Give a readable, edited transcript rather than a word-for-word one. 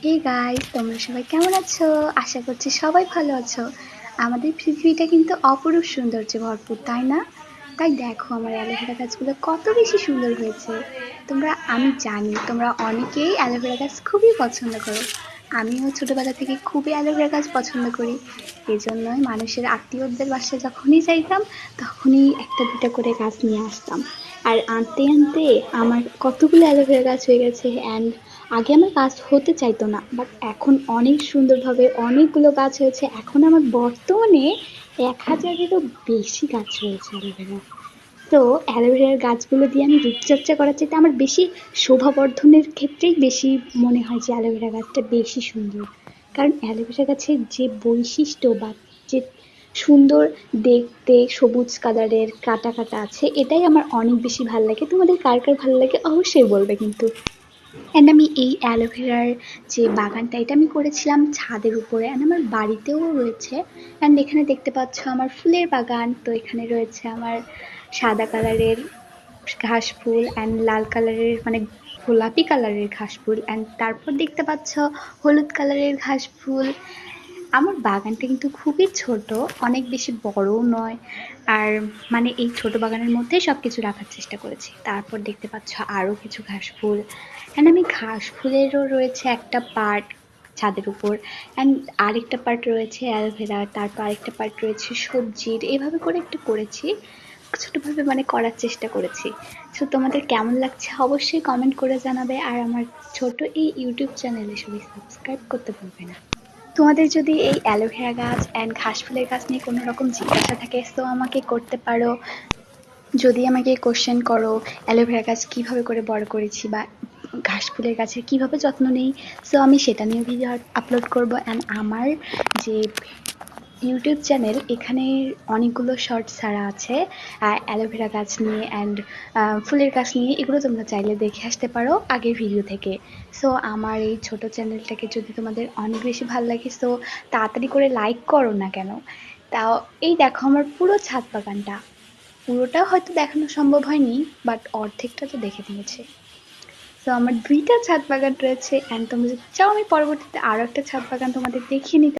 Hey guys, তোমরা সবাই কেমন আছো? আশা করছি সবাই ভালো আছো। আমাদের পৃথিবীটা কিন্তু অপরূপ সৌন্দর্যে ভরপুর, তাই না? তাই দেখো আমার অ্যালোভেরা গাছগুলো কত বেশি সুন্দর হয়েছে। আমি জানি তোমরা অনেকেই অ্যালোভেরা গাছ খুবই পছন্দ করো। আমিও ছোটবেলা থেকে খুবই অ্যালোভেরা গাছ পছন্দ করি। এজন্যই মানুষের আত্মীয়দের বাসায় যখনই যাইতাম তখনই একটা দুটা করে গাছ নিয়ে আসতাম। আর আনতে আনতে আমার কতগুলো অ্যালোভেরা গাছ হয়ে গেছে। অ্যান্ড আগে আমার গাছ হতে চাইতো না, বাট এখন অনেক সুন্দরভাবে অনেকগুলো গাছ হয়েছে। এখন আমার বর্তমানে 1000-এরও বেশি গাছ রয়েছে অ্যালোভেরা। তো অ্যালোভেরার গাছগুলো দিয়ে আমি রূপচর্চা করার চাইতে আমার বেশি শোভাবর্ধনের ক্ষেত্রেই বেশি মনে হয় যে অ্যালোভেরা গাছটা বেশি সুন্দর। কারণ অ্যালোভেরা গাছের যে বৈশিষ্ট্য বা যে সুন্দর দেখতে সবুজ কালারের কাটা কাটা আছে, এটাই আমার অনেক বেশি ভালো লাগে। তোমাদের কার কার ভালো লাগে অবশ্যই বলবে কিন্তু। অ্যান্ড আমি এই অ্যালোভেরার যে বাগানটা, এটা আমি করেছিলাম ছাদের উপরে, অ্যান্ড আমার বাড়িতেও রয়েছে। অ্যান্ড এখানে দেখতে পাচ্ছ আমার ফুলের বাগান। তো এখানে রয়েছে আমার সাদা কালারের ঘাস ফুল অ্যান্ড লাল কালারের মানে গোলাপি কালারের ঘাস ফুল, অ্যান্ড তারপর দেখতে পাচ্ছ হলুদ কালারের ঘাস ফুল। আমার বাগানটা কিন্তু খুবই ছোট, অনেক বেশি বড়ও নয়। আর মানে এই ছোট বাগানের মধ্যেই সবকিছু রাখার চেষ্টা করেছি। তারপর দেখতে পাচ্ছ আরো কিছু ঘাস ফুল, অ্যান্ড আমি ঘাস ফুলেরও রয়েছে একটা পার্ট ছাদের উপর, অ্যান্ড আরেকটা পার্ট রয়েছে অ্যালোভেরা, তারপর আরেকটা পার্ট রয়েছে সবজির। এভাবে করে একটু করেছি, ছোটভাবে মানে করার চেষ্টা করেছি। সো তোমাদের কেমন লাগছে অবশ্যই কমেন্ট করে জানাবে। আর আমার ছোট এই ইউটিউব চ্যানেলে সবাই সাবস্ক্রাইব করতে ভুলবে না। তোমাদের যদি এই অ্যালোভেরা গাছ অ্যান্ড ঘাস ফুলের গাছ নিয়ে কোনো রকম জিজ্ঞাসা থাকে তো আমাকে করতে পারো। যদি আমাকে কোশ্চেন করো অ্যালোভেরা গাছ কীভাবে করে বড় করেছি বা ঘাস ফুলের গাছের কীভাবে যত্ন নেই, সো আমি সেটা নিয়েও ভিডিও আপলোড করব। অ্যান্ড আমার যে ইউটিউব চ্যানেল, এখানে অনেকগুলো শর্টস ছাড়া আছে অ্যালোভেরা গাছ নিয়ে অ্যান্ড ফুলের গাছ নিয়ে। এগুলো তোমরা চাইলে দেখে আসতে পারো আগের ভিডিও থেকে। সো আমার এই ছোট চ্যানেলটাকে যদি তোমাদের অনেক বেশি ভালো লাগে সো তাড়াতাড়ি করে লাইক করো না কেন। তাও এই দেখো আমার পুরো ছাদ বাগানটা, পুরোটা হয়তো দেখানো সম্ভব হয়নি, বাট অর্ধেকটা তো দেখে নিয়েছে। তো আমার 2টা ছাদ বাগান রয়েছে, অ্যান্ড তোমরা যদি চাও আমি পরবর্তীতে আরও একটা ছাদ বাগান তোমাদের দেখিয়ে নিতে